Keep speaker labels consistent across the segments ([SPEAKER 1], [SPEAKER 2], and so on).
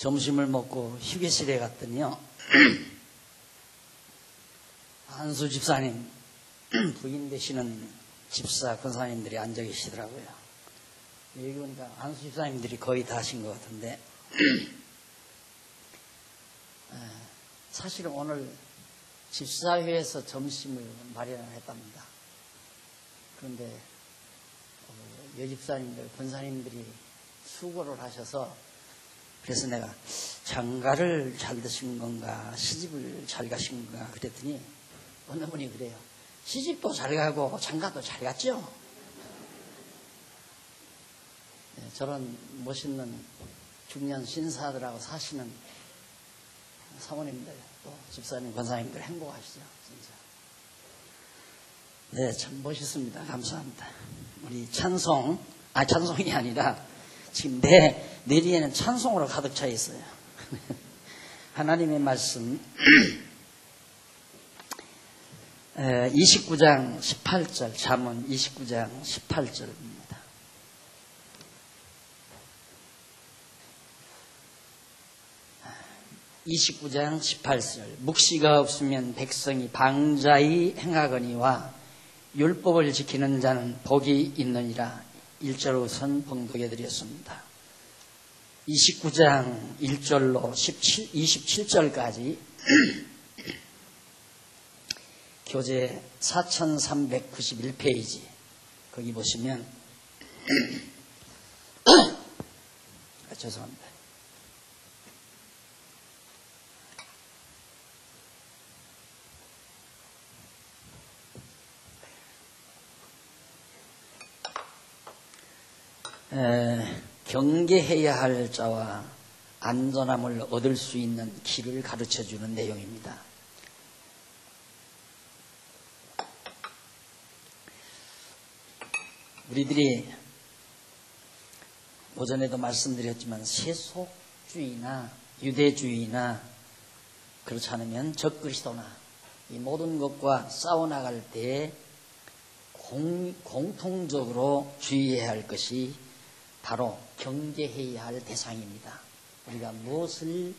[SPEAKER 1] 점심을 먹고 휴게실에 갔더니요. 한수 집사님 부인 되시는 집사 권사님들이 앉아 계시더라고요. 여기 보니까 한수 집사님들이 거의 다 하신 것 같은데 사실은 오늘 집사회에서 점심을 마련했답니다. 그런데 여집사님들, 권사님들이 수고를 하셔서 그래서 내가 장가를 잘 드신 건가 시집을 잘 가신 건가 그랬더니 어느 분이 그래요. 시집도 잘 가고 장가도 잘 갔죠. 네, 저런 멋있는 중년 신사들하고 사시는 사모님들 또 집사님, 권사님들 행복하시죠. 진짜. 네, 참 멋있습니다. 감사합니다. 우리 찬송이 아니라 지금 내 뇌리에는 찬송으로 가득 차 있어요. 하나님의 말씀 29장 18절 잠언 29장 18절입니다. (29장 18절) 묵시가 없으면 백성이 방자히 행하거니와 율법을 지키는 자는 복이 있느니라. 1절 우선 봉독해 드렸습니다. 29장 1절로 27절까지 교재 4391페이지 거기 보시면 죄송합니다. 경계해야 할 자와 안전함을 얻을 수 있는 길을 가르쳐주는 내용입니다. 우리들이 오전에도 말씀드렸지만 세속주의나 유대주의나 그렇지 않으면 적그리스도나 이 모든 것과 싸워나갈 때 공통적으로 주의해야 할 것이 바로 경계해야 할 대상입니다. 우리가 무엇을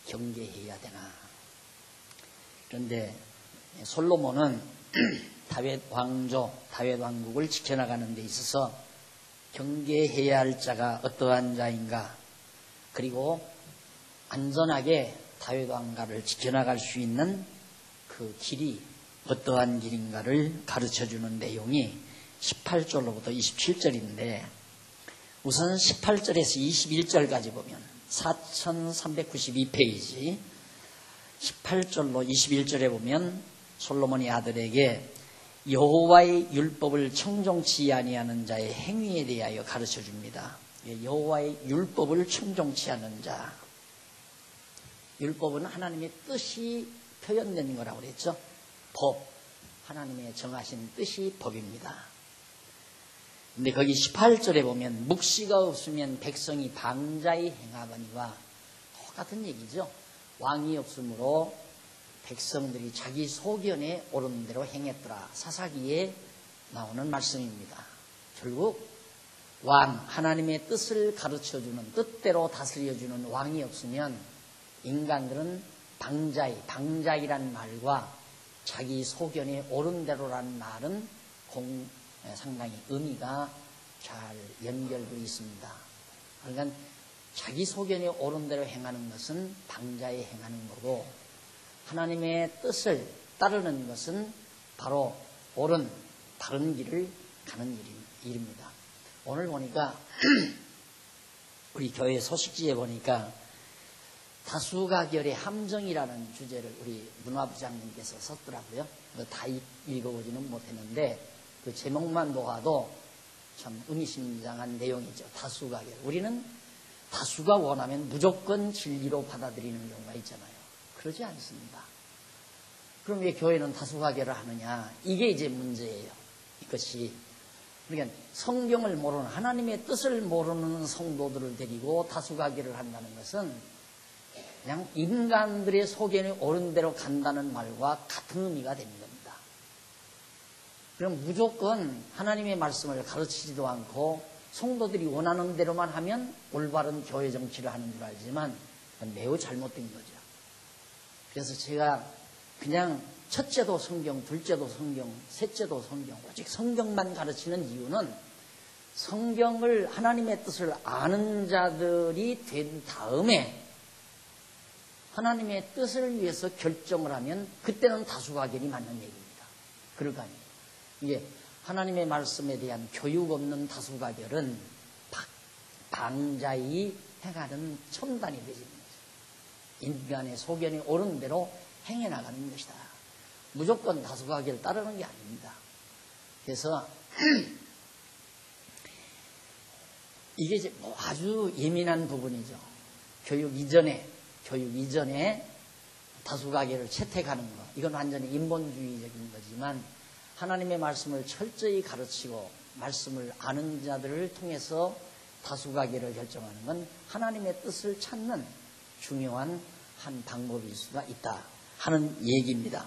[SPEAKER 1] 경계해야 되나. 그런데 솔로몬은 다윗 왕국을 지켜나가는 데 있어서 경계해야 할 자가 어떠한 자인가, 그리고 안전하게 다윗 왕가를 지켜나갈 수 있는 그 길이 어떠한 길인가를 가르쳐주는 내용이 18절로부터 27절인데 우선 18절에서 21절까지 보면 4392페이지 18절로 21절에 보면 솔로몬의 아들에게 여호와의 율법을 청종치 아니하는 자의 행위에 대하여 가르쳐줍니다. 여호와의 율법을 청종치 않는 자, 율법은 하나님의 뜻이 표현된 거라고 그랬죠. 법, 하나님의 정하신 뜻이 법입니다. 근데 거기 18절에 보면 묵시가 없으면 백성이 방자히 행하거니와 똑같은 얘기죠. 왕이 없으므로 백성들이 자기 소견에 옳은 대로 행했더라. 사사기에 나오는 말씀입니다. 결국 왕, 하나님의 뜻을 가르쳐주는, 뜻대로 다스려주는 왕이 없으면 인간들은 방자이란 말과 자기 소견에 옳은 대로라는 말은 상당히 의미가 잘 연결되어 있습니다. 그러니까 자기 소견에 옳은 대로 행하는 것은 방자에 행하는 거고, 하나님의 뜻을 따르는 것은 바로 옳은 바른 길을 가는 일입니다. 오늘 보니까 우리 교회 소식지에 보니까 다수가결의 함정이라는 주제를 우리 문화부장님께서 썼더라고요. 다 읽어보지는 못했는데 그 제목만 보아도 참 의미심장한 내용이죠. 다수가결. 우리는 다수가 원하면 무조건 진리로 받아들이는 경우가 있잖아요. 그러지 않습니다. 그럼 왜 교회는 다수가결을 하느냐? 이게 이제 문제예요. 이것이. 그러니까 성경을 모르는, 하나님의 뜻을 모르는 성도들을 데리고 다수가결을 한다는 것은 그냥 인간들의 소견에 옳은 대로 간다는 말과 같은 의미가 되는 겁니다. 그럼 무조건 하나님의 말씀을 가르치지도 않고 성도들이 원하는 대로만 하면 올바른 교회 정치를 하는 줄 알지만 매우 잘못된 거죠. 그래서 제가 그냥 첫째도 성경, 둘째도 성경, 셋째도 성경, 오직 성경만 가르치는 이유는 성경을 하나님의 뜻을 아는 자들이 된 다음에 하나님의 뜻을 위해서 결정을 하면 그때는 다수가결이 맞는 얘기입니다. 그럴 거 아니에요. 이게 하나님의 말씀에 대한 교육 없는 다수가결은 방자히 행하는 첨단이 되는 거죠. 인간의 소견이 옳은 대로 행해 나가는 것이다. 무조건 다수가결 따르는 게 아닙니다. 그래서 이게 이제 아주 예민한 부분이죠. 교육 이전에 다수가결을 채택하는 것. 이건 완전히 인본주의적인 거지만 하나님의 말씀을 철저히 가르치고 말씀을 아는 자들을 통해서 다수가결을 결정하는 건 하나님의 뜻을 찾는 중요한 한 방법일 수가 있다 하는 얘기입니다.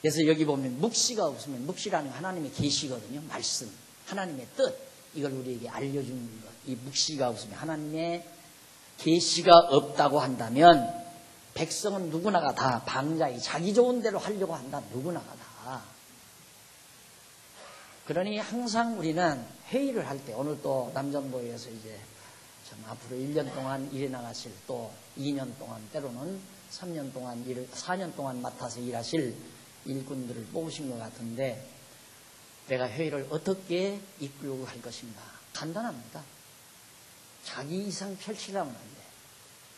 [SPEAKER 1] 그래서 여기 보면 묵시가 없으면, 묵시라는 게 하나님의 계시거든요. 말씀, 하나님의 뜻, 이걸 우리에게 알려주는 것. 이 묵시가 없으면, 하나님의 계시가 없다고 한다면 백성은 누구나가 다 방자히 자기 좋은 대로 하려고 한다. 누구나가 다. 그러니 항상 우리는 회의를 할 때, 오늘 또 남전도에서 이제 참 앞으로 1년 동안 일해 나가실, 또 2년 동안, 때로는 3년 동안 4년 동안 맡아서 일하실 일꾼들을 뽑으신 것 같은데, 내가 회의를 어떻게 이끌고 갈 것인가? 간단합니다. 자기 이상 펼치려면 안 돼.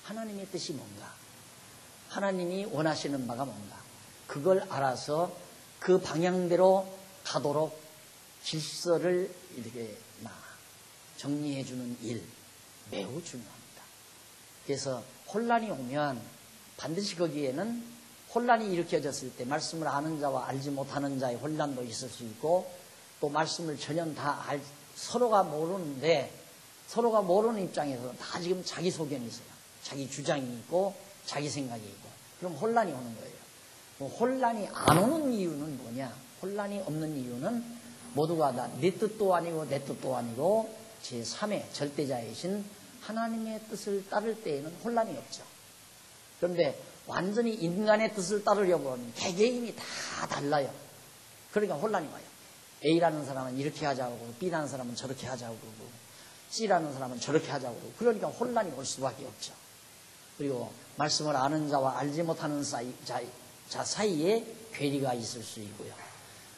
[SPEAKER 1] 하나님의 뜻이 뭔가? 하나님이 원하시는 바가 뭔가? 그걸 알아서 그 방향대로 가도록 질서를 이렇게 정리해주는 일, 매우 중요합니다. 그래서 혼란이 오면 반드시 거기에는 혼란이 일으켜졌을 때 말씀을 아는 자와 알지 못하는 자의 혼란도 있을 수 있고, 또 말씀을 전혀 다 서로가 모르는데, 서로가 모르는 입장에서 다 지금 자기 소견이 있어요. 자기 주장이 있고 자기 생각이 있고, 그럼 혼란이 오는 거예요. 혼란이 안 오는 이유는 뭐냐? 혼란이 없는 이유는 모두가 다 내 뜻도 아니고 내 뜻도 아니고 제3의 절대자이신 하나님의 뜻을 따를 때에는 혼란이 없죠. 그런데 완전히 인간의 뜻을 따르려고 하면 개개인이 다 달라요. 그러니까 혼란이 와요. A라는 사람은 이렇게 하자고 그러고, B라는 사람은 저렇게 하자고 그러고, C라는 사람은 저렇게 하자고 그러고, 그러니까 혼란이 올 수밖에 없죠. 그리고 말씀을 아는 자와 알지 못하는 자 사이에 괴리가 있을 수 있고요.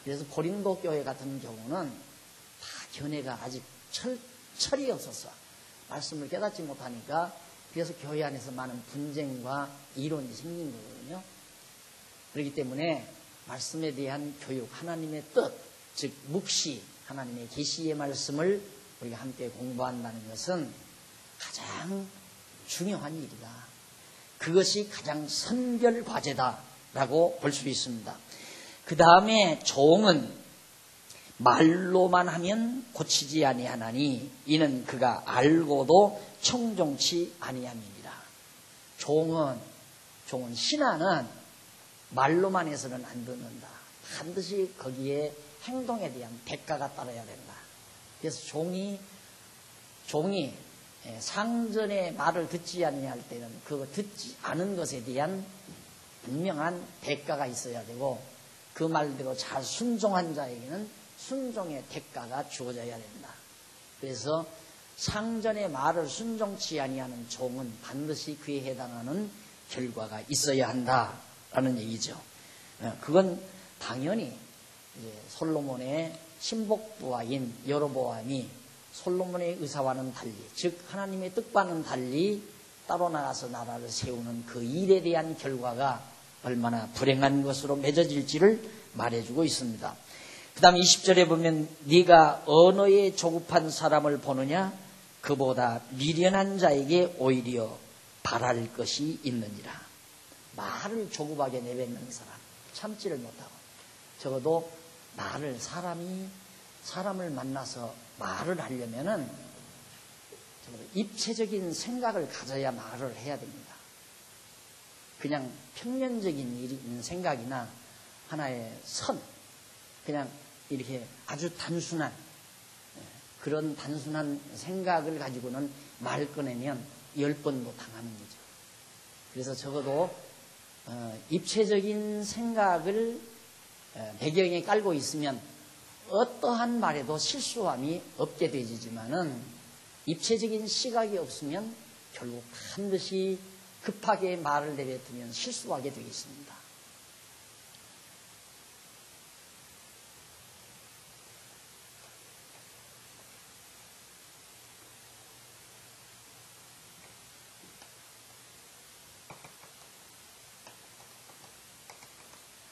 [SPEAKER 1] 그래서 고린도 교회 같은 경우는 다 견해가 아직 철이 없어서 말씀을 깨닫지 못하니까, 그래서 교회 안에서 많은 분쟁과 이론이 생긴 거거든요. 그렇기 때문에 말씀에 대한 교육, 하나님의 뜻, 즉 묵시, 하나님의 계시의 말씀을 우리가 함께 공부한다는 것은 가장 중요한 일이다. 그것이 가장 선별 과제다라고 볼 수 있습니다. 그 다음에 종은 말로만 하면 고치지 아니하나니 이는 그가 알고도 청종치 아니함이니라. 종은 신하는 말로만 해서는 안 듣는다. 반드시 거기에 행동에 대한 대가가 따라야 된다. 그래서 종이 상전의 말을 듣지 아니할 때는 그거 듣지 않은 것에 대한 분명한 대가가 있어야 되고, 그 말대로 잘 순종한 자에게는 순종의 대가가 주어져야 된다. 그래서 상전의 말을 순종치 아니하는 종은 반드시 그에 해당하는 결과가 있어야 한다라는 얘기죠. 그건 당연히 이제 솔로몬의 신복부하인 여로보암이 솔로몬의 의사와는 달리, 즉 하나님의 뜻과는 달리 따로 나가서 나라를 세우는 그 일에 대한 결과가 얼마나 불행한 것으로 맺어질지를 말해주고 있습니다. 그 다음 20절에 보면 네가 언어에 조급한 사람을 보느냐? 그보다 미련한 자에게 오히려 바랄 것이 있느니라. 말을 조급하게 내뱉는 사람, 참지를 못하고, 적어도 사람을 만나서 말을 하려면은 입체적인 생각을 가져야 말을 해야 됩니다. 그냥 평면적인 생각이나 하나의 그냥 이렇게 아주 단순한 그런 단순한 생각을 가지고는 말 꺼내면 10번도 당하는 거죠. 그래서 적어도 입체적인 생각을 배경에 깔고 있으면 어떠한 말에도 실수함이 없게 되지만은 입체적인 시각이 없으면 결국 반드시 급하게 말을 내뱉으면 실수하게 되겠습니다.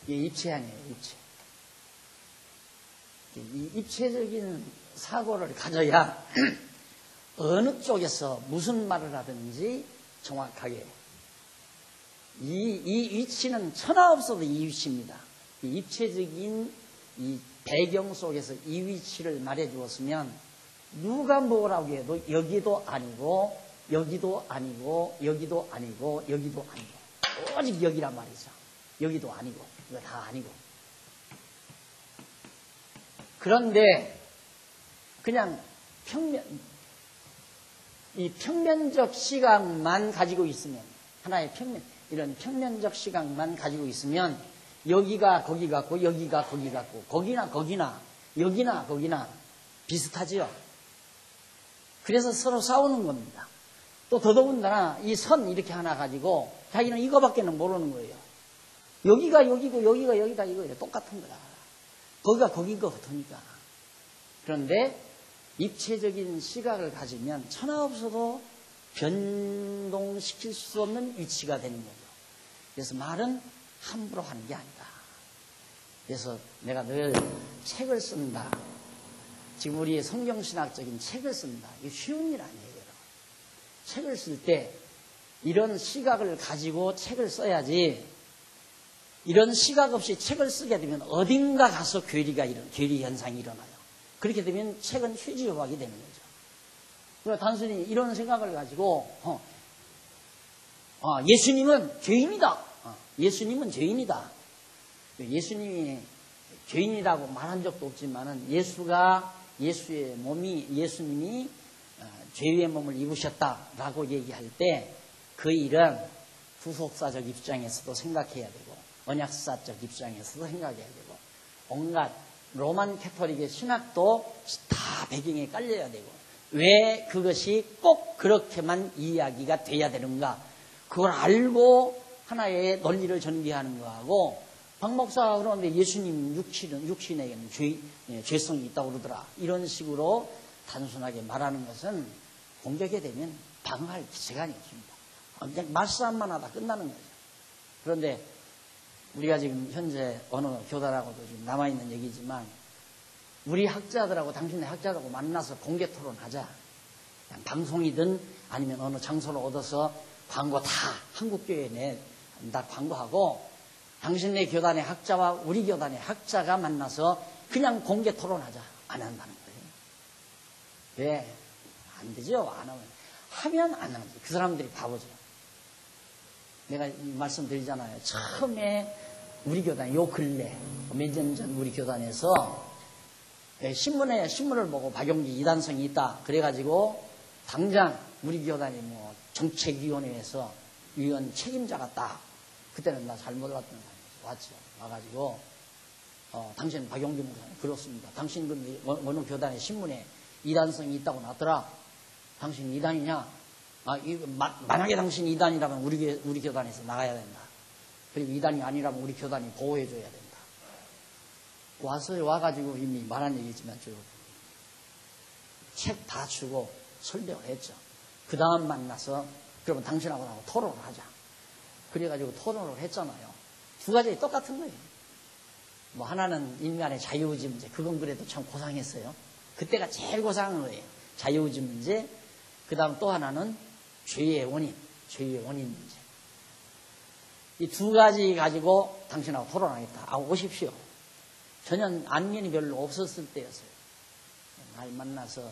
[SPEAKER 1] 이게 입체 아니에요, 입체. 이 입체적인 사고를 가져야 어느 쪽에서 무슨 말을 하든지 정확하게 이 위치는 천하 없어도 이 위치입니다. 이 입체적인 이 배경 속에서 이 위치를 말해 주었으면 누가 뭐라고 해도 여기도 아니고 여기도 아니고 여기도 아니고 여기도 아니고 오직 여기란 말이죠. 여기도 아니고 이거 다 아니고. 그런데 그냥 이 평면적 시각만 가지고 있으면 하나의 이런 평면적 시각만 가지고 있으면 여기가 거기 같고 여기가 거기 같고 거기나 여기나 거기나 비슷하지요. 그래서 서로 싸우는 겁니다. 또 더더군다나 이 선 이렇게 하나 가지고 자기는 이거밖에는 모르는 거예요. 여기가 여기고 여기가 여기다 이거예요. 똑같은 거다. 거기가 거긴 거 같으니까. 그런데 입체적인 시각을 가지면 천하 없어도 변동시킬 수 없는 위치가 되는 거죠. 그래서 말은 함부로 하는 게 아니다. 그래서 내가 늘 책을 쓴다. 지금 우리 성경신학적인 책을 쓴다. 이게 쉬운 일 아니에요. 책을 쓸 때 이런 시각을 가지고 책을 써야지 이런 시각 없이 책을 쓰게 되면 어딘가 가서 괴리 현상이 일어나요. 그렇게 되면 책은 휴지조각이 되는 거죠. 그러니까 단순히 이런 생각을 가지고 예수님은 죄인이다. 예수님은 죄인이다. 예수님이 죄인이라고 말한 적도 없지만은 예수님이 죄의 몸을 입으셨다라고 얘기할 때 그 일은 구속사적 입장에서도 생각해야 되고 언약사적 입장에서도 생각해야 되고 온갖 로만 캐토릭의 신학도 다 배경에 깔려야 되고 왜 그것이 꼭 그렇게만 이야기가 돼야 되는가 그걸 알고 하나의 논리를 전개하는 거하고 박 목사가 그러는데 예수님 육신에게는 죄성이 있다고 그러더라 이런 식으로 단순하게 말하는 것은 공격에 되면 방어할 시간이 없습니다. 그냥 말싸움만 하다 끝나는 거죠. 그런데 우리가 지금 현재 어느 교단하고도 지금 남아있는 얘기지만 우리 학자들하고 당신네 학자들하고 만나서 공개 토론하자. 그냥 방송이든 아니면 어느 장소를 얻어서 광고 다 한국교회에 다 광고하고 당신네 교단의 학자와 우리 교단의 학자가 만나서 그냥 공개 토론하자. 안 한다는 거예요. 왜? 안 되죠. 안 하면 안 하지. 그 사람들이 바보죠. 내가 말씀드리잖아요. 처음에 우리 교단 요 근래 몇 년 전 우리 교단에서 신문을 보고 박용기 이단성이 있다. 그래가지고 당장 우리 교단이 뭐 정책위원회에서 위원 책임자가 딱 그때는 나 잘 몰랐던 사람이 왔죠. 와가지고 당신 박용기 목사님 그렇습니다. 당신 그 어느 교단의 신문에 이단성이 있다고 나왔더라. 당신 이단이냐? 만약에 당신 이단이라면 우리 교단에서 나가야 된다. 그리고 이단이 아니라면 우리 교단이 보호해줘야 된다. 와가지고 이미 말한 얘기지만 책 다 주고 설명을 했죠. 그 다음 만나서 그러면 당신하고 나하고 토론을 하자. 그래가지고 토론을 했잖아요. 두 가지 똑같은 거예요. 뭐 하나는 인간의 자유의지 문제. 그건 그래도 참 고상했어요. 그때가 제일 고상한 거예요. 자유의지 문제. 그 다음 또 하나는 죄의 원인 문제. 이 두 가지 가지고 당신하고 토론하겠다. 오십시오. 전혀 안면이 별로 없었을 때였어요. 날 만나서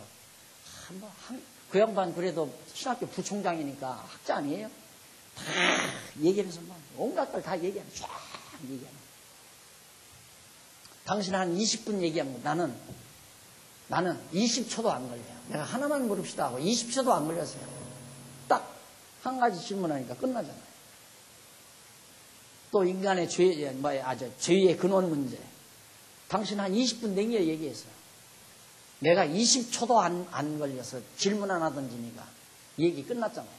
[SPEAKER 1] 그 양반 그래도 신학교 부총장이니까 학자 아니에요? 다 얘기하면서 막 온갖 걸 다 얘기하면 쫙 얘기하면 당신 한 20분 얘기하면 나는 20초도 안 걸려요. 내가 하나만 물읍시다 하고 20초도 안 걸렸어요. 딱 한 가지 질문하니까 끝나잖아요. 또 인간의 죄의 근원 문제. 당신 한 20분 냉겨 얘기했어요. 내가 20초도 안 걸려서 질문 안 하던지 니가 얘기 끝났잖아요.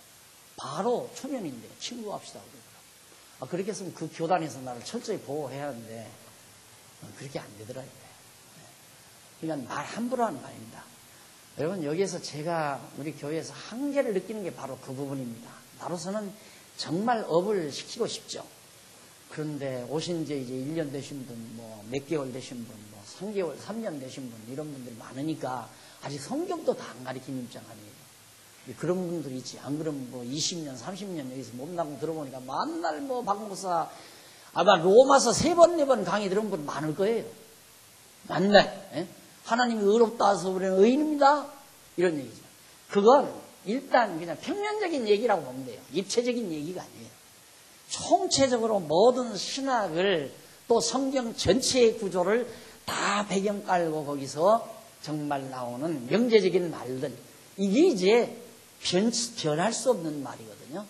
[SPEAKER 1] 바로 초면인데 친구합시다. 그렇게 했으면 그 교단에서 나를 철저히 보호해야 하는데 그렇게 안 되더라고요. 그러니까 말 함부로 하는 거 아닙니다. 여러분, 여기에서 제가 우리 교회에서 한계를 느끼는 게 바로 그 부분입니다. 나로서는 정말 업을 시키고 싶죠. 그런데 오신 지 이제 1년 되신 분, 뭐 몇 개월 되신 분, 뭐 3개월, 3년 되신 분, 이런 분들이 많으니까 아직 성경도 다 안 가르치는 입장 아니에요. 그런 분들이 있지. 안 그러면 뭐 20년, 30년 여기서 몸나고 들어보니까 만날 뭐 박목사, 아마 로마서 3번, 4번 강의 들은 분 많을 거예요. 만날. 예? 하나님이 의롭다 해서 우리는 의인입니다. 이런 얘기죠. 그건 일단 그냥 평면적인 얘기라고 보면 돼요. 입체적인 얘기가 아니에요. 총체적으로 모든 신학을 또 성경 전체의 구조를 다 배경 깔고 거기서 정말 나오는 명제적인 말들. 이게 이제 변할 수 없는 말이거든요.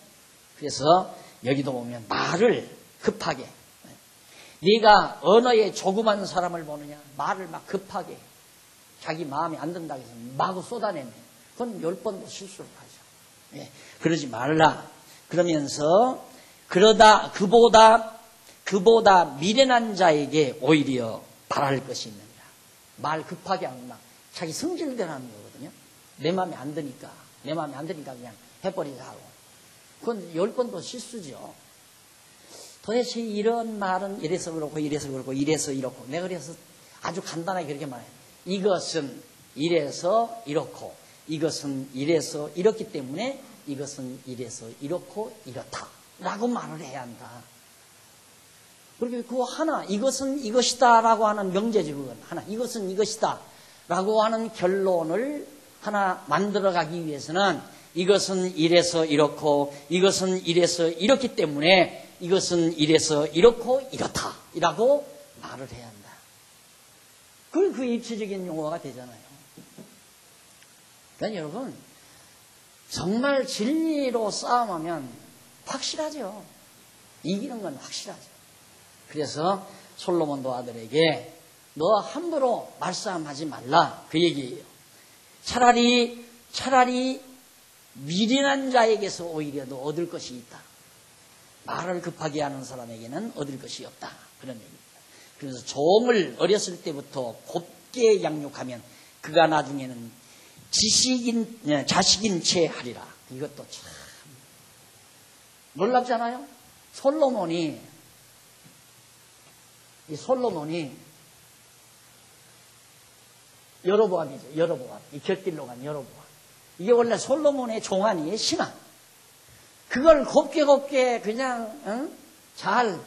[SPEAKER 1] 그래서 여기도 보면 말을 급하게. 네가 언어에 조그만 사람을 보느냐. 말을 막 급하게. 자기 마음에 안 든다고 해서 마구 쏟아내네. 그건 10번도 실수를 하죠. 예, 그러지 말라. 그러면서 그보다 미련한 자에게 오히려 바랄 것이 있느니라. 말 급하게 하면 막 자기 성질대로 하는 거거든요. 내 마음에 안 드니까 그냥 해버리자 하고. 그건 10번도 실수죠. 도대체 이런 말은 이래서 그렇고 이래서 이렇고. 내가 그래서 아주 간단하게 그렇게 말해요. 이것은 이래서 이렇고, 이것은 이래서 이렇기 때문에 이것은 이래서 이렇고 이렇다 라고 말을 해야 한다. 그리고 그 하나, 이것은 이것이다 라고 하는 명제지. 그건 하나, 이것은 이것이다 라고 하는 결론을 하나 만들어가기 위해서는 이것은 이래서 이렇고, 이것은 이래서 이렇기 때문에 이것은 이래서 이렇고 이렇다 라고 말을 해야 한다. 그 입체적인 용어가 되잖아요. 그러니까 여러분, 정말 진리로 싸움하면 확실하죠. 이기는 건 확실하죠. 그래서 솔로몬도 아들에게 너 함부로 말싸움하지 말라 그 얘기예요. 차라리 미련한 자에게서 오히려 너 얻을 것이 있다. 말을 급하게 하는 사람에게는 얻을 것이 없다. 그런 얘기입니다. 그래서 종을 어렸을 때부터 곱게 양육하면 그가 나중에는 자식인 채 하리라. 이것도 참 놀랍잖아요. 솔로몬이 여로보암이죠. 여로보암. 이 곁길로 간 여로보암. 이게 원래 솔로몬의 종아니의 신앙. 그걸 곱게 그냥 잘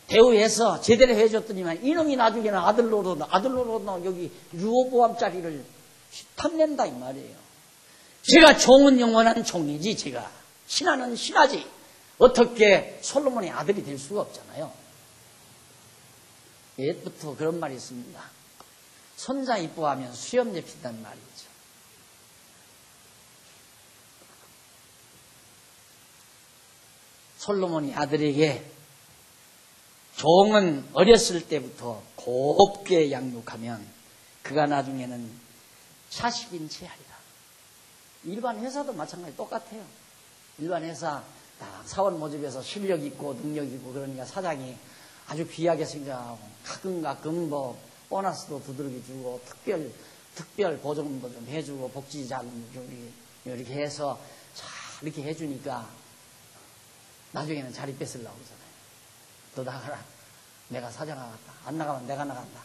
[SPEAKER 1] 대우해서 제대로 해줬더니만 이놈이 나중에는 아들로로 여기 르호보암 자리를 탐낸다 이 말이에요. 제가 종은 영원한 종이지, 제가 신하는 신하지. 어떻게 솔로몬의 아들이 될 수가 없잖아요. 옛부터 그런 말이 있습니다. 손자 이뻐하면 수염 잡힌다는 말이죠. 솔로몬이 아들에게 종은 어렸을 때부터 곱게 양육하면 그가 나중에는 자식인 채 하리라. 일반 회사도 마찬가지 똑같아요. 일반 회사 딱 사원 모집해서 실력 있고 능력 있고 그러니까 사장이 아주 귀하게 생각하고 가끔 뭐 보너스도 두드러기 주고 특별 보정도 좀 해주고 복지자금 좀 이렇게 해서 잘 이렇게 해주니까 나중에는 자리 뺏으려고 그러잖아요. 너 나가라. 내가 사장 나갔다. 안 나가면 내가 나간다.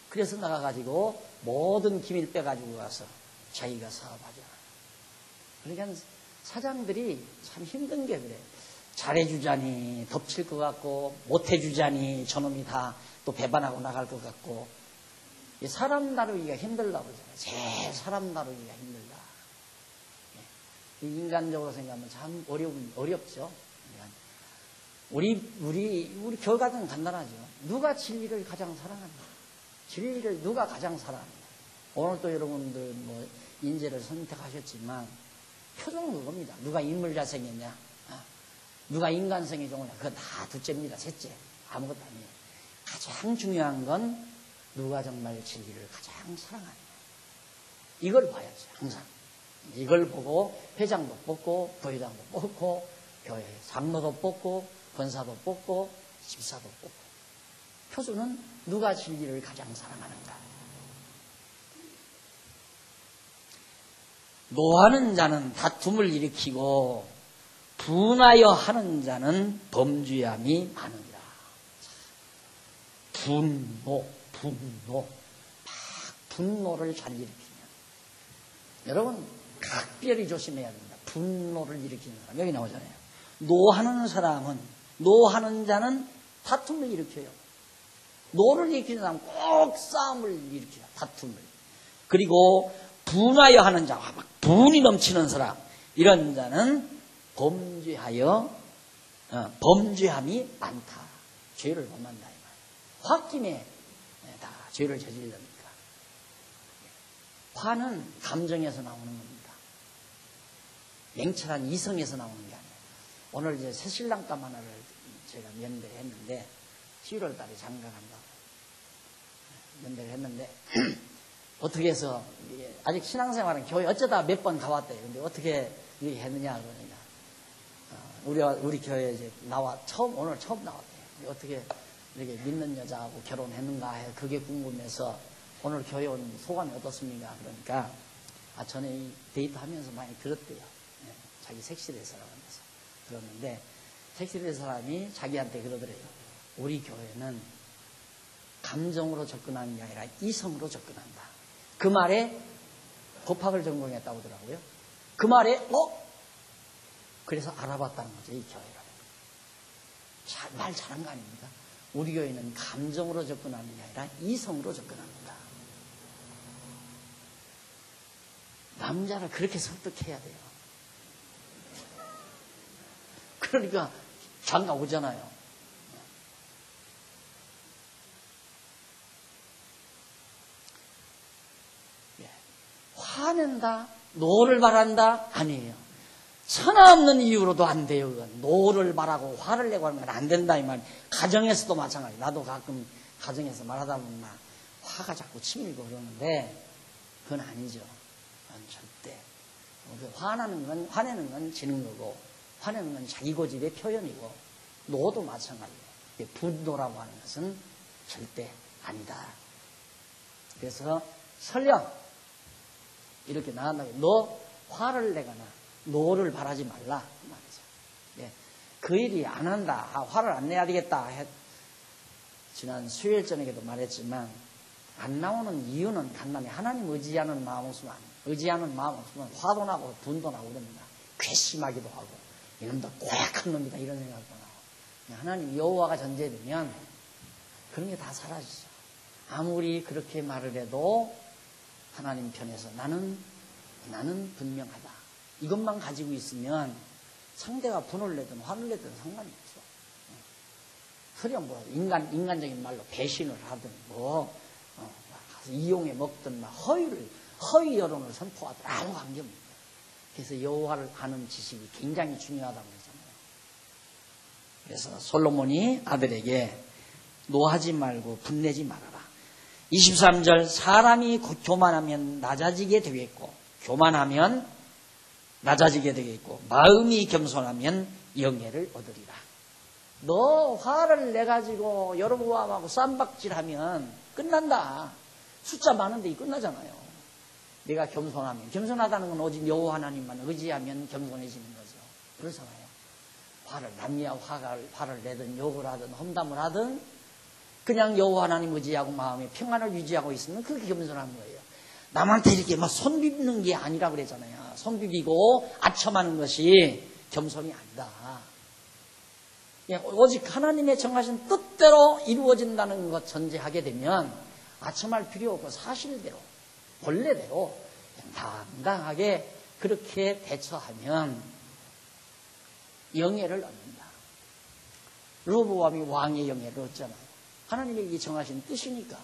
[SPEAKER 1] 그래서 나가가지고 모든 기밀 빼가지고 가서 자기가 사업하잖아. 그러니까 사장들이 참 힘든 게 그래. 잘해주자니 덮칠 것 같고 못해주자니 저놈이 다 또 배반하고 나갈 것 같고 사람 다루기가 힘들다고 그러잖아요. 제일 사람 다루기가 힘들다. 인간적으로 생각하면 참 어렵죠. 우리 결과는 간단하죠. 누가 진리를 가장 사랑합니까? 진리를 누가 가장 사랑합니까? 오늘도 여러분들 뭐 인재를 선택하셨지만 표정은 그겁니다. 누가 인물 잘생겼냐? 누가 인간성이 좋으냐? 그건 다 둘째입니다. 셋째. 아무것도 아니에요. 가장 중요한 건 누가 정말 진리를 가장 사랑하느냐. 이걸 봐야죠. 항상. 이걸 보고 회장도 뽑고 부회장도 뽑고 교회 장로도 뽑고 권사도 뽑고 집사도 뽑고. 표준은 누가 진리를 가장 사랑하는가. 노하는 자는 다툼을 일으키고 분하여 하는 자는 범죄함이 많으니라. 분노를 잘 일으키면 여러분 각별히 조심해야 됩니다. 분노를 일으키는 사람 여기 나오잖아요. 노하는 사람은 노하는 자는 다툼을 일으켜요. 노를 일으키는 사람은 꼭 싸움을 일으켜요. 다툼을. 그리고 분하여 하는 자, 막 분이 넘치는 사람 이런 자는 범죄함이 많다. 죄를 범한다 이 말. 홧김에 다 죄를 저지르니까. 화는 감정에서 나오는 겁니다. 냉철한 이성에서 나오는 게 아니에요. 오늘 이제 새신랑감 하나를 제가 면대를 했는데 11월 달에 장가간다고 면대를 했는데 어떻게 해서 아직 신앙생활은 교회 어쩌다 몇 번 가왔대요. 근데 어떻게 이렇게 했느냐 그러니까 우리 교회에 이제 오늘 처음 나왔대요. 어떻게 이렇게 믿는 여자하고 결혼했는가 해 그게 궁금해서 오늘 교회 온 소감이 어떻습니까? 그러니까 전에 이 데이트하면서 많이 들었대요. 네, 자기 색실에서라고 해서 들었는데 색실의 사람이 자기한테 그러더래요. 우리 교회는 감정으로 접근하는 게 아니라 이성으로 접근한다. 그 말에 법학을 전공했다고 하더라고요. 그 말에 그래서 알아봤다는 거죠. 이 교회를. 말 잘한 거 아닙니까? 우리 교회는 감정으로 접근하는 게 아니라 이성으로 접근합니다. 남자를 그렇게 설득해야 돼요. 그러니까 장가 오잖아요. 화낸다, 노를 바란다 아니에요. 천하 없는 이유로도 안 돼요. 그건. 노를 말하고 화를 내고 하는 건 안 된다 이 말. 가정에서도 마찬가지. 나도 가끔 가정에서 말하다 보면 화가 자꾸 치밀고 그러는데 그건 아니죠. 그건 절대. 화내는 건 지는 거고 화내는 건 자기 고집의 표현이고 노도 마찬가지예요. 분노라고 하는 것은 절대 아니다. 그래서 설령 이렇게 나간다고 너 화를 내거나 노를 바라지 말라 그 말이죠. 예. 그 일이 안 한다. 화를 안 내야 되겠다. 지난 수요일 저녁에도 말했지만 안 나오는 이유는 간단히 하나님 의지하는 마음 없으면 화도 나고 분도 나고 그럽니다. 괘씸하기도 하고 이놈 다 고약한 놈이다 이런 생각도 나고 하나님 여호와가 전제되면 그런 게 다 사라지죠. 아무리 그렇게 말을 해도 하나님 편에서 나는 분명하다. 이것만 가지고 있으면 상대가 분을 내든 화를 내든 상관이 없어. 설령 인간적인 말로 배신을 하든 가서 이용해 먹든 허위 여론을 선포하든 아무 관계없습니다. 그래서 여호와를 아는 지식이 굉장히 중요하다고 그러잖아요. 그래서 솔로몬이 아들에게 노하지 말고 분내지 말아라. 23절 사람이 교만하면 낮아지게 되겠고 교만하면 낮아지게 되겠고 마음이 겸손하면 영예를 얻으리라. 너 화를 내가지고 여러분하고 쌈박질하면 끝난다. 숫자 많은데 끝나잖아요. 내가 겸손하다는 건 오직 여호와 하나님만 의지하면 겸손해지는 거죠. 그렇잖아요. 남이야 화를 내든 욕을 하든 험담을 하든 그냥 여호와 하나님 의지하고 마음에 평안을 유지하고 있으면 그게 겸손한 거예요. 남한테 이렇게 막 손 비비는 게 아니라 그랬잖아요. 손 비비고 아첨하는 것이 겸손이 아니다. 오직 하나님의 정하신 뜻대로 이루어진다는 것 전제하게 되면 아첨할 필요 없고 사실대로 본래대로 당당하게 그렇게 대처하면 영예를 얻는다. 르호보암이 왕의 영예를 얻잖아요. 하나님이 정하신 뜻이니까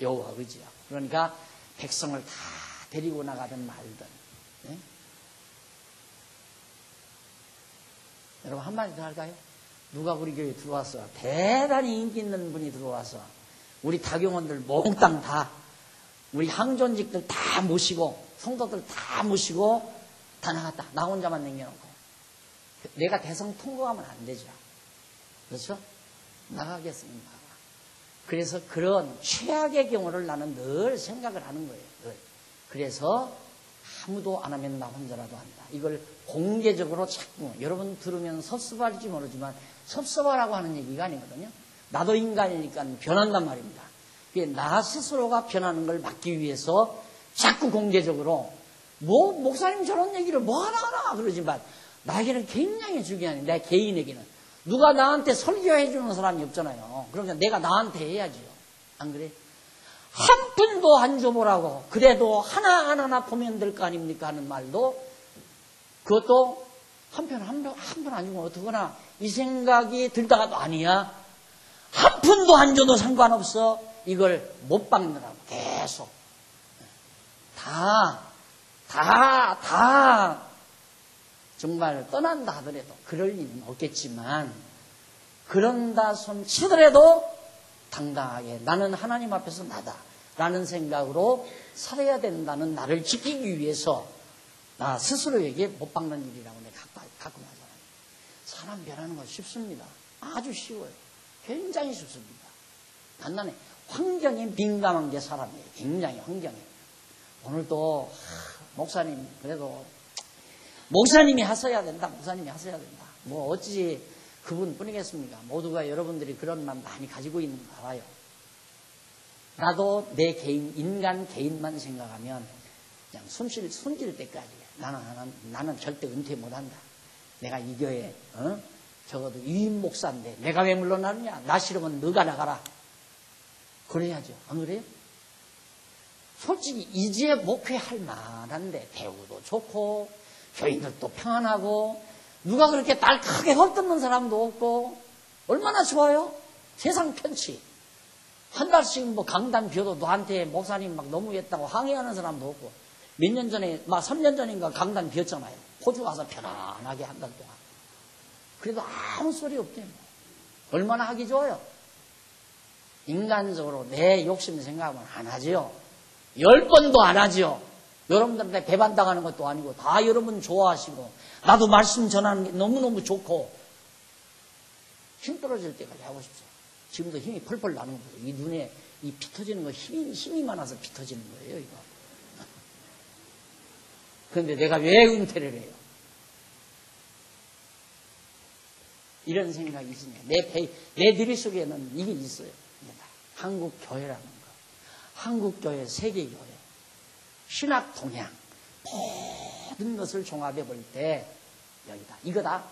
[SPEAKER 1] 여호와 의지하고 그러니까 백성을 다 데리고 나가든 말든 여러분 한마디 더 할까요? 누가 우리 교회에 들어왔어? 대단히 인기 있는 분이 들어와서 우리 다경원들 몽땅 다 우리 항존직들 다 모시고 성도들 다 모시고 다 나갔다. 나 혼자만 남겨놓고 내가 대성 통과하면 안 되죠. 그렇죠? 나가겠습니다. 그래서 그런 최악의 경우를 나는 늘 생각을 하는 거예요. 늘. 그래서 아무도 안 하면 나 혼자라도 한다. 이걸 공개적으로 자꾸 여러분 들으면 섭섭할지 모르지만 섭섭하라고 하는 얘기가 아니거든요. 나도 인간이니까 변한단 말입니다. 나 스스로가 변하는 걸 막기 위해서 자꾸 공개적으로 뭐 목사님 저런 얘기를 뭐 하나 그러지만 나에게는 굉장히 중요한 내 개인에게는 누가 나한테 설교해 주는 사람이 없잖아요. 그러니까 내가 나한테 해야지요. 안 그래? 한 푼도 안 줘보라고 그래도 하나하나 보면 될 거 아닙니까 하는 말도 그것도 한 푼 안 주면 어떡하나 이 생각이 들다가도 아니야. 한 푼도 안 줘도 상관없어. 이걸 못 박느라고 계속 다 정말 떠난다 하더라도 그럴 일은 없겠지만 그런다 손 치더라도 당당하게 나는 하나님 앞에서 나다 라는 생각으로 살아야 된다는 나를 지키기 위해서 나 스스로에게 못 박는 일이라고 내가 가끔 하잖아요. 사람 변하는 건 쉽습니다. 아주 쉬워요. 굉장히 쉽습니다. 간단해. 환경에 민감한 게 사람이에요. 굉장히 환경에. 오늘도 목사님 그래도 목사님이 하셔야 된다. 목사님이 하셔야 된다. 뭐 어찌 그분뿐이겠습니까? 모두가 여러분들이 그런 마음 많이 가지고 있는 거 알아요. 나도 내 개인 인간 개인만 생각하면 그냥 숨질 때까지 나는 절대 은퇴 못한다. 내가 이 교회 적어도 유임 목사인데 내가 왜 물러나느냐? 나 싫으면 너가 나가라. 그래야죠. 안 그래요? 솔직히 이제 목회할 만한데 대우도 좋고 교인들도 평안하고 누가 그렇게 날 크게 헐뜯는 사람도 없고 얼마나 좋아요? 세상 편치. 한 달씩 뭐 강단 비워도 너한테 목사님 막 너무했다고 항의하는 사람도 없고 몇 년 전에 막 3년 전인가 강단 비웠잖아요. 호주 가서 편안하게 한 달 동안. 그래도 아무 소리 없대요. 얼마나 하기 좋아요. 인간적으로 내 욕심 생각하면 안 하지요. 10번도 안 하지요. 여러분들한테 배반당하는 것도 아니고 다 여러분 좋아하시고 나도 말씀 전하는 게 너무너무 좋고 힘 떨어질 때까지 하고 싶죠. 지금도 힘이 펄펄 나는 거예요. 이 눈에 이 피 터지는 거 힘이 많아서 피 터지는 거예요. 이거. 그런데 내가 왜 은퇴를 해요? 이런 생각이 있으냐. 내 뇌리 속에는 이게 있어요. 한국 교회라는 거. 한국 교회, 세계 교회. 신학 동향. 모든 것을 종합해 볼 때 여기다. 이거다.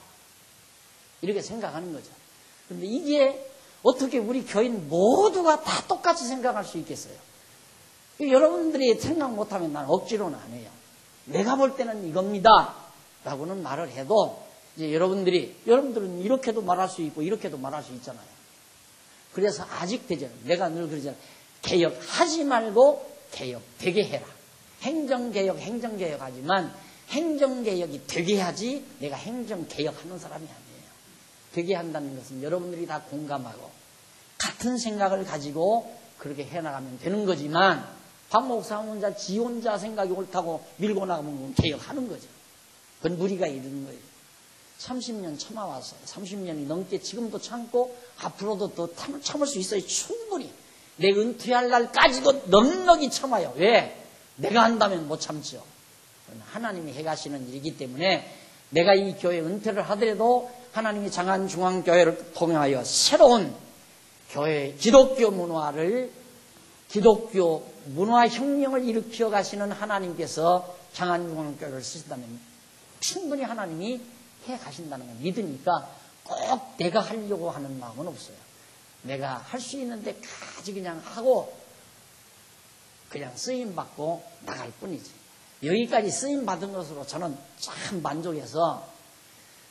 [SPEAKER 1] 이렇게 생각하는 거죠. 그런데 이게 어떻게 우리 교인 모두가 다 똑같이 생각할 수 있겠어요? 여러분들이 생각 못하면 난 억지로는 안 해요. 내가 볼 때는 이겁니다. 라고는 말을 해도 이제 여러분들은 이렇게도 말할 수 있고 이렇게도 말할 수 있잖아요. 그래서 아직 되잖아요. 내가 늘 그러잖아요. 개혁하지 말고 개혁되게 해라. 행정개혁 하지만 행정개혁이 되게 하지 내가 행정개혁하는 사람이 아니에요. 되게 한다는 것은 여러분들이 다 공감하고 같은 생각을 가지고 그렇게 해나가면 되는 거지만 박 목사 혼자 지 혼자 생각이 옳다고 밀고 나가면 개혁하는 거죠. 그건 무리가 이르는 거예요. 30년 참아왔어요. 30년이 넘게 지금도 참고 앞으로도 더 참을 수 있어요. 충분히. 내 은퇴할 날까지도 넉넉히 참아요. 왜? 내가 한다면 못 참죠. 하나님이 해가시는 일이기 때문에 내가 이 교회 은퇴를 하더라도 하나님이 장안중앙교회를 통하여 새로운 교회 기독교 문화혁명을 일으켜 가시는 하나님께서 장안중앙교회를 쓰신다면 충분히 하나님이 해 가신다는 걸 믿으니까 꼭 내가 하려고 하는 마음은 없어요. 내가 할 수 있는 데까지 그냥 하고 그냥 쓰임받고 나갈 뿐이지. 여기까지 쓰임받은 것으로 저는 참 만족해서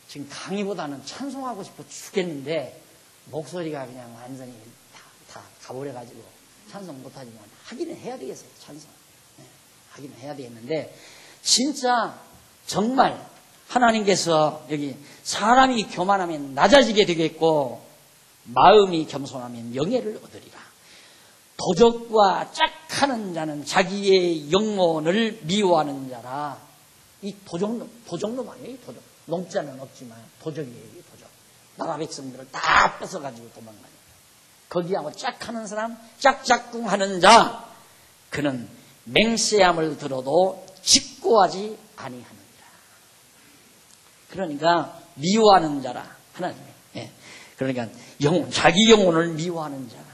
[SPEAKER 1] 지금 강의보다는 찬송하고 싶어 죽겠는데 목소리가 그냥 완전히 다 가버려가지고 찬송 못하지만 하기는 해야 되겠어요. 찬송. 네, 하기는 해야 되겠는데 진짜 정말 하나님께서 여기 사람이 교만하면 낮아지게 되겠고 마음이 겸손하면 영예를 얻으리라. 도적과 짝하는 자는 자기의 영혼을 미워하는 자라. 이 도적놈 아니에요? 이 도적. 농자는 없지만 도적이에요. 이 도적. 나라 백성들을 다 뺏어가지고 도망가니까. 거기하고 짝하는 사람, 짝짝꿍하는 자, 그는 맹세함을 들어도 직고하지 아니하느니라. 그러니까 미워하는 자라. 하나님. 예. 그러니까 자기 영혼을 미워하는 자라.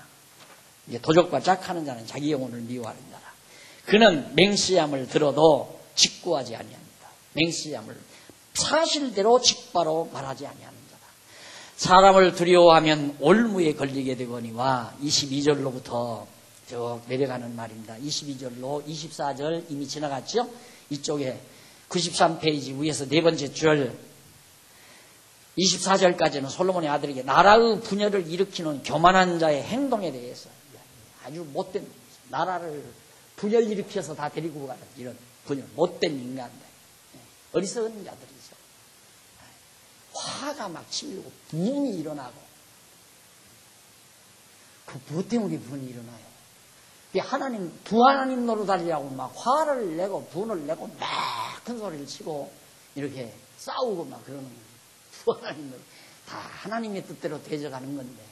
[SPEAKER 1] 이제 도적과 짝하는 자는 자기 영혼을 미워하는 자라. 그는 맹세함을 들어도 직고하지 아니합니다. 맹세함을 사실대로 직바로 말하지 아니하는 자다. 사람을 두려워하면 올무에 걸리게 되거니와 22절로부터 쭉 내려가는 말입니다. 22절로 24절 이미 지나갔죠? 이쪽에 93페이지 위에서 네 번째 줄 24절까지는 솔로몬의 아들에게 나라의 분열을 일으키는 교만한 자의 행동에 대해서 아주 못된, 나라를 분열 일으켜서 다 데리고 가는 이런 분열, 못된 인간들, 어리석은 자들이죠. 화가 막 치밀고 분이 일어나고, 그 무엇 때문에 분이 일어나요? 부하나님 노릇하려고 막 화를 내고 분을 내고 막 큰 소리를 치고 이렇게 싸우고 막 그러는 거예요. 부하나님 노릇. 다 하나님의 뜻대로 되져가는 건데,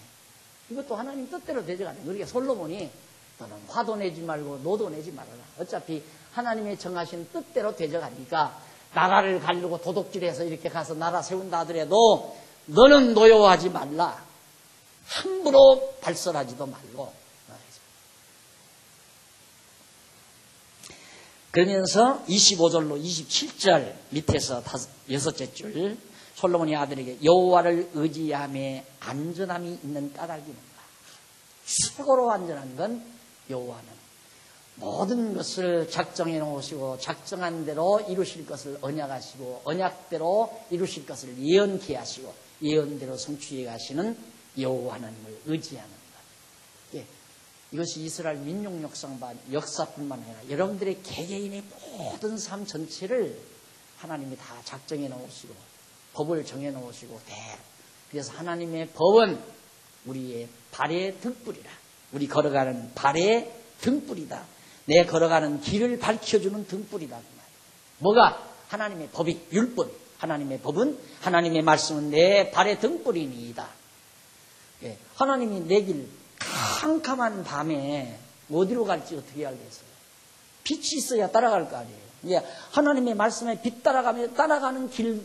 [SPEAKER 1] 이것도 하나님 뜻대로 되져가는 거예요. 그러니까 솔로몬이 너는 화도 내지 말고 노도 내지 말아라. 어차피 하나님의 정하신 뜻대로 되져가니까 나라를 가려고 도둑질해서 이렇게 가서 나라 세운다 하더라도 너는 노여워하지 말라. 함부로 발설하지도 말고. 그러면서 25절로 27절 밑에서 여섯째 줄 솔로몬의 아들에게 여호와를 의지함에 안전함이 있는 까닭이 뭔가. 최고로 안전한 건 여호와는 모든 것을 작정해 놓으시고 작정한 대로 이루실 것을 언약하시고 언약대로 이루실 것을 예언케 하시고 예언대로 성취해 가시는 여호와 하나님을 의지하는 것. 예. 이것이 이스라엘 민족 역사뿐만 아니라 여러분들의 개개인의 모든 삶 전체를 하나님이 다 작정해 놓으시고 법을 정해 놓으시고 그래서 하나님의 법은 우리의 발의 등불이라. 우리 걸어가는 발의 등불이다. 내 걸어가는 길을 밝혀주는 등불이다. 뭐가? 하나님의 법이 율법. 하나님의 법은 하나님의 말씀은 내 발의 등불이니이다. 예, 하나님이 내 길 캄캄한 밤에 어디로 갈지 어떻게 알겠어요? 빛이 있어야 따라갈 거 아니에요. 예, 하나님의 말씀에 빛 따라가는 길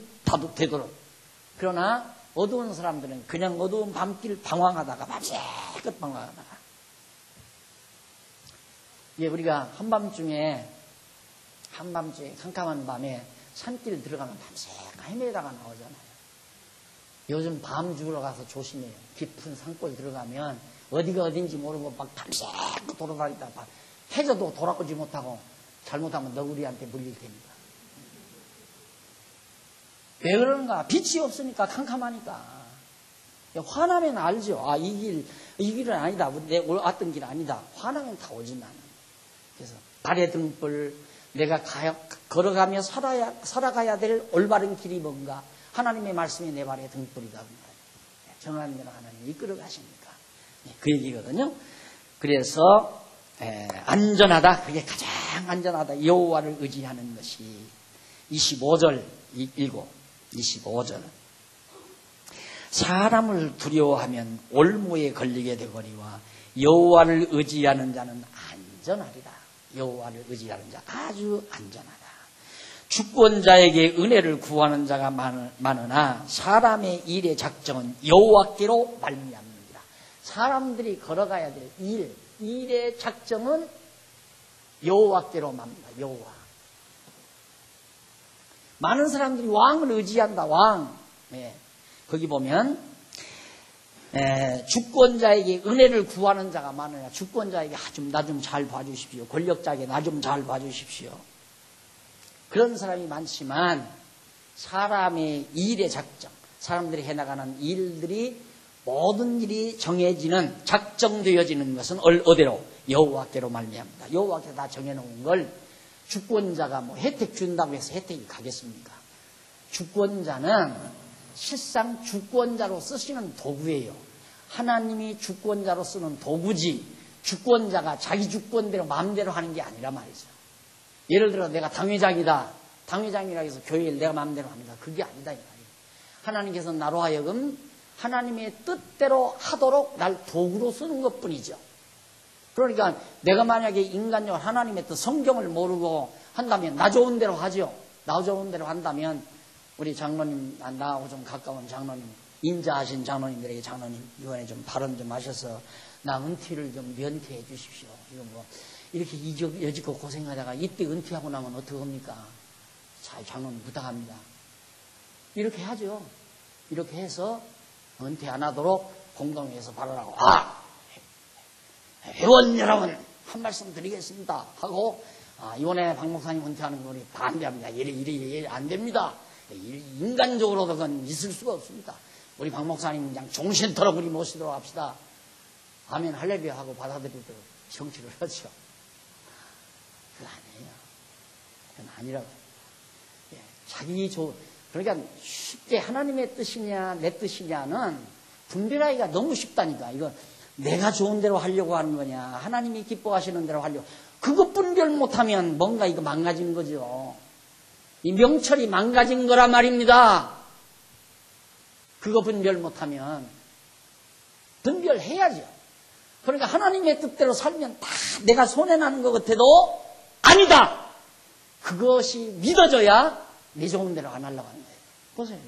[SPEAKER 1] 되도록. 그러나 어두운 사람들은 그냥 어두운 밤길 방황하다가 밤새껏 방황하다가. 예, 우리가 한밤중에 캄캄한 밤에 산길 들어가면 밤새 헤매다가 나오잖아요. 요즘 밤 죽으러 가서 조심해요. 깊은 산골 들어가면 어디가 어딘지 모르고 막 밤새껏 돌아다니다 해저도 돌아오지 못하고 잘못하면 너구리한테 물릴 테니까. 왜 그러는가? 빛이 없으니까 캄캄하니까. 화나면 알죠. 아, 이 길은 아니다. 내 왔던 길 아니다. 화나면 다 오진 않아요. 그래서 발의 등불, 내가 걸어가며 살아가야 될 올바른 길이 뭔가? 하나님의 말씀이 내 발의 등불이다. 정하는 대로 하나님이 이끌어 가십니까? 그 얘기거든요. 그래서 안전하다. 그게 가장 안전하다. 여호와를 의지하는 것이 25절 읽고 25절 사람을 두려워하면 올무에 걸리게 되거니와 여호와를 의지하는 자는 안전하리라. 여호와를 의지하는 자 아주 안전하다. 주권자에게 은혜를 구하는 자가 많으나 사람의 일의 작정은 여호와께로 말미암느니라. 사람들이 걸어가야 될 일의 작정은 여호와께로 맙니다. 여호와. 많은 사람들이 왕을 의지한다. 왕. 예. 거기 보면 주권자에게 은혜를 구하는 자가 많으나 주권자에게 나 좀 잘 봐주십시오. 권력자에게 나 좀 잘 봐주십시오. 그런 사람이 많지만 사람의 일의 작정, 사람들이 해나가는 일들이 모든 일이 정해지는 작정되어지는 것은 어디로? 여호와께로 말미암니다. 여호와께서 다 정해놓은 걸 주권자가 뭐 혜택 준다고 해서 혜택이 가겠습니까? 주권자는 실상 주권자로 쓰시는 도구예요. 하나님이 주권자로 쓰는 도구지 주권자가 자기 주권대로 마음대로 하는 게 아니라 말이죠. 예를 들어 내가 당회장이다. 당회장이라 해서 교회를 내가 마음대로 합니다. 그게 아니다 이 말이에요. 하나님께서 나로 하여금 하나님의 뜻대로 하도록 날 도구로 쓰는 것뿐이죠. 그러니까 내가 만약에 인간적으로 하나님의 뜻 성경을 모르고 한다면 나 좋은 대로 하죠. 나 좋은 대로 한다면 우리 장로님 나하고 좀 가까운 장로님 인자하신 장로님들에게 장로님 이번에 좀 발언 좀 하셔서 나 은퇴를 좀 면퇴해 주십시오. 이거 뭐 이렇게 여지껏 고생하다가 이때 은퇴하고 나면 어떡합니까? 자, 장로님 부탁합니다. 이렇게 하죠. 이렇게 해서 은퇴 안 하도록 공동회에서 발언하고 회원 여러분 한 말씀 드리겠습니다 하고 이번에 박 목사님 은퇴하는 거 우리 반대합니다. 이래 안 됩니다. 인간적으로도 그건 있을 수가 없습니다. 우리 박 목사님 그냥 종신토록 우리 모시도록 합시다. 아멘 할렐루야 하고 받아들이도록 정치를 하죠. 그건 아니에요. 그건 아니라고. 그러니까 쉽게 하나님의 뜻이냐 내 뜻이냐는 분별하기가 너무 쉽다니까. 이거 내가 좋은 대로 하려고 하는 거냐 하나님이 기뻐하시는 대로 하려고 그거 분별 못하면 뭔가 이거 망가진 거죠. 이 명철이 망가진 거란 말입니다. 그거 분별 못하면 분별해야죠. 그러니까 하나님의 뜻대로 살면 다 내가 손해나는 것 같아도 아니다. 그것이 믿어져야 내 좋은 대로 안 하려고 하는 거예요. 보세요.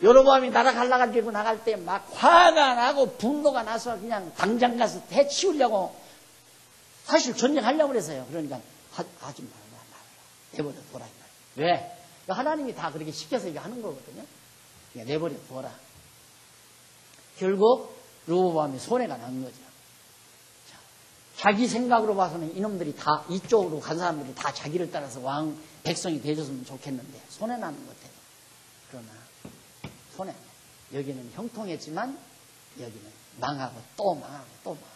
[SPEAKER 1] 여로보암이 날아가려고 나갈 때 막 화가 나고 분노가 나서 그냥 당장 가서 해치우려고 사실 전쟁하려고 그랬어요. 그러니까 하지 말라. 내버려 둬라. 왜? 하나님이 다 그렇게 시켜서 이거 하는 거거든요. 그냥 내버려 둬라. 결국 여로보암이 손해가 난 거죠. 자기 생각으로 봐서는 이놈들이 다 이쪽으로 간 사람들이 다 자기를 따라서 왕 백성이 되어줬으면 좋겠는데 손해나는 것 같아요. 그러나 손해. 여기는 형통했지만 여기는 망하고 또 망하고 또 망하고.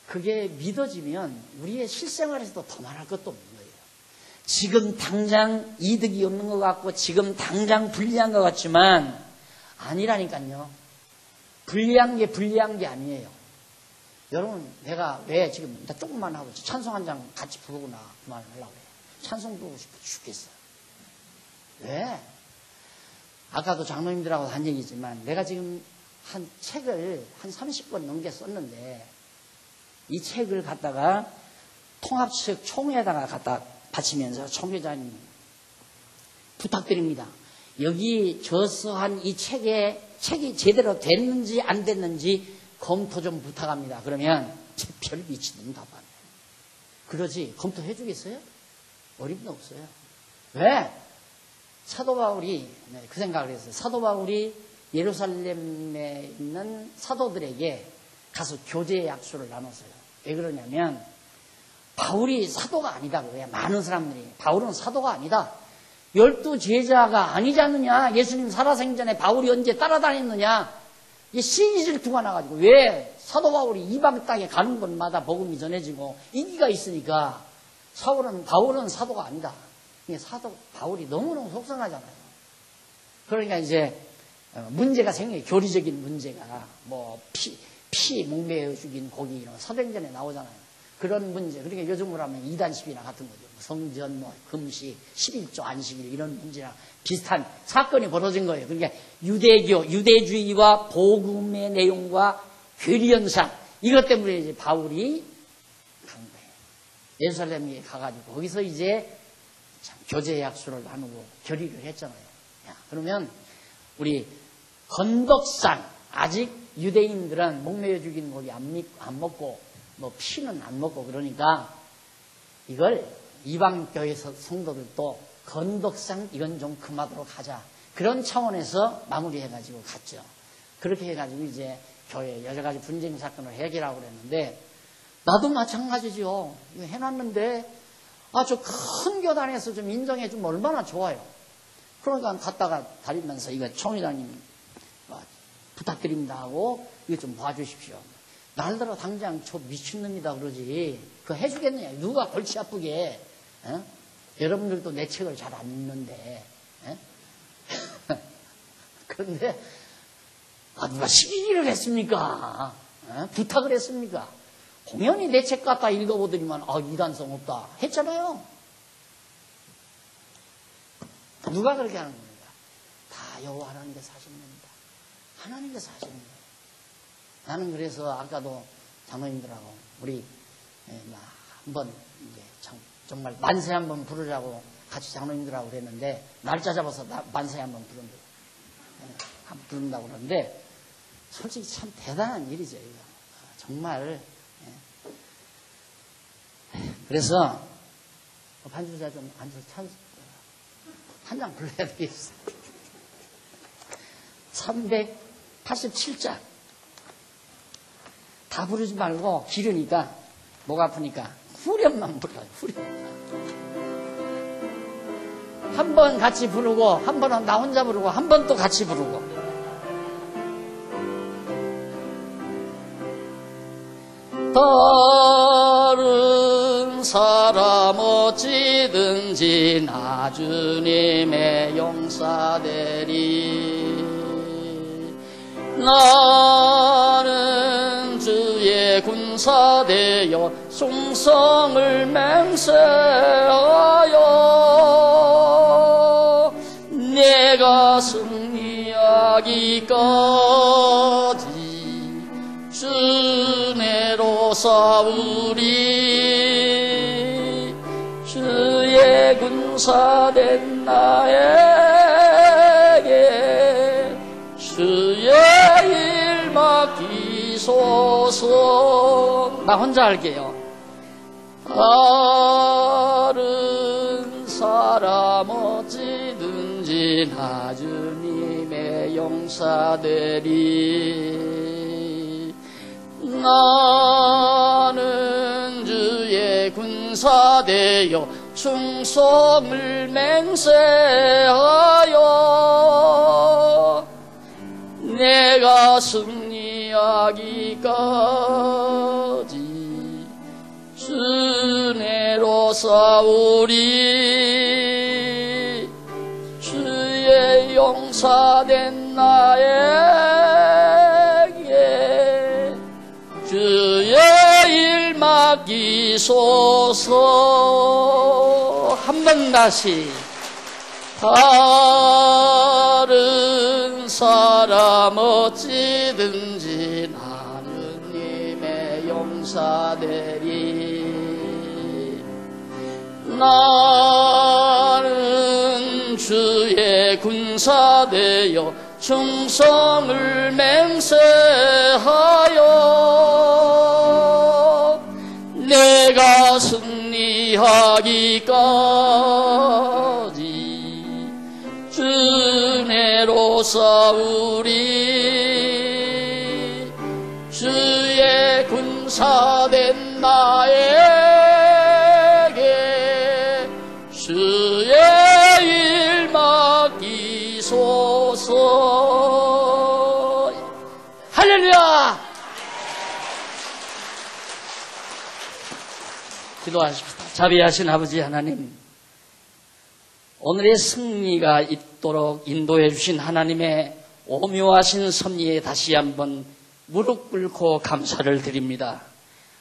[SPEAKER 1] 그게 믿어지면 우리의 실생활에서도 더 말할 것도 없는 거예요. 지금 당장 이득이 없는 것 같고 지금 당장 불리한 것 같지만 아니라니까요. 불리한 게 아니에요. 여러분 내가 왜 지금 조금만 하고 찬송 한 장 같이 부르고 나 그만하려고 그래요. 찬송 부르고 싶어 죽겠어요. 왜? 아까도 장로님들하고 한 얘기지만 내가 지금 한 책을 한 30권 넘게 썼는데 이 책을 갖다가 통합측 총회에다가 갖다 바치면서 총회장님 부탁드립니다. 여기 저서한 이 책이 제대로 됐는지 안 됐는지 검토 좀 부탁합니다. 그러면 별 미치는 답 안 해요. 그러지 검토해 주겠어요? 어림도 없어요. 왜? 사도 바울이 그 생각을 했어요. 사도 바울이 예루살렘에 있는 사도들에게 가서 교제 약수를 나눴어요. 왜 그러냐면 바울이 사도가 아니다 그래요. 많은 사람들이 바울은 사도가 아니다. 12 제자가 아니지 않느냐. 예수님 살아생전에 바울이 언제 따라다녔느냐. 이 시기질투가 나가지고 왜 사도 바울이 이방 땅에 가는 곳마다 복음이 전해지고 인기가 있으니까 바울은 사도가 아니다. 사도 바울이 너무너무 속상하잖아요. 그러니까 이제 문제가 생겨요. 교리적인 문제가 뭐 피 목매어 죽인 고기 이런 사도행전에 나오잖아요. 그런 문제. 그러니까 요즘으로 하면 이단십이나 같은 거죠. 성전, 금식, 11조 안식일 이런 문제랑 비슷한 사건이 벌어진 거예요. 그러니까 유대주의와 복음의 내용과 괴리현상 이것 때문에 이제 바울이 간 거예요. 예루살렘에 가가지고 거기서 이제 교제 약수를 나누고 결의를 했잖아요. 그러면 우리 건덕상 아직 유대인들은 목매어 죽이는 고기 안 먹고 뭐 피는 안 먹고 그러니까 이걸 이방교회 성도들도 건덕상 이건 좀 금하도록 하자. 그런 차원에서 마무리해가지고 갔죠. 그렇게 해가지고 이제 교회 여러 가지 분쟁 사건을 해결하고 그랬는데 나도 마찬가지죠. 이거 해놨는데 저 큰 교단에서 좀 인정해주면 얼마나 좋아요. 그러니까 갔다가 다니면서 이거 총회장님 부탁드립니다 하고 이거 좀 봐주십시오. 날더러 당장 저 미친놈이다 그러지. 그거 해주겠느냐. 누가 골치 아프게 여러분들도 내 책을 잘 안 읽는데, 그런데 누가 시기를 했습니까? 부탁을 했습니까? 공연히 내 책 갖다 읽어보더니만 이단성 없다 했잖아요. 누가 그렇게 하는 겁니까? 다 여호와 하나님께서 하신 겁니다. 하나님께서 하신 거예요. 나는 그래서 아까도 장로님들하고 우리 한번 이제 정말 만세 한번 부르자고 같이 장로님들하고 그랬는데 날짜 잡아서 만세 한번 부른다고 그러는데 솔직히 참 대단한 일이죠. 이거. 정말. 그래서 반주자 좀 앉아서 한 장 불러야 되겠어. 387장. 다 부르지 말고 길으니까 목 아프니까 후렴만 불러요. 후렴. 한 번 같이 부르고 한 번은 나 혼자 부르고 한 번 또 같이 부르고. 다른 사람 어찌든지 나 주님의 용사되리. 나는 주의 군사되어 충성을 맹세하여 내가 승리하기까지 주내로 싸우리. 주의 군사된 나에게 주의 일 맡기소서. 나 혼자 할게요. 다른 사람 어찌든지 나 주님의 용사되리. 나는 주의 군사되어 충성을 맹세하여 내가 승리하기까지 주내로 싸우리. 주의 용사된 나에게 주의 일 맡기소서. 한 번 다시. 다른 사람 어찌든지 나는 님의 용사되리. 나는 주의 군사되어 충성을 맹세하여 내가 승리하기까지 주내로 싸우리. 주의 군사된 나에게 주의 일 맡기소서. 할렐루야. 기도하십시다. 자비하신 아버지 하나님, 오늘의 승리가 있도록 인도해 주신 하나님의 오묘하신 섭리에 다시 한번 무릎 꿇고 감사를 드립니다.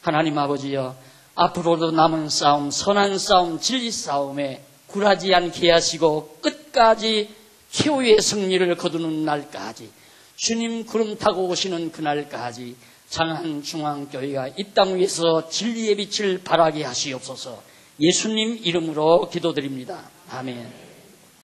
[SPEAKER 1] 하나님 아버지여, 앞으로도 남은 싸움, 선한 싸움, 진리 싸움에 굴하지 않게 하시고 끝까지 최후의 승리를 거두는 날까지, 주님 구름 타고 오시는 그날까지 장안중앙교회가 이 땅 위에서 진리의 빛을 발하게 하시옵소서. 예수님 이름으로 기도드립니다. 아멘.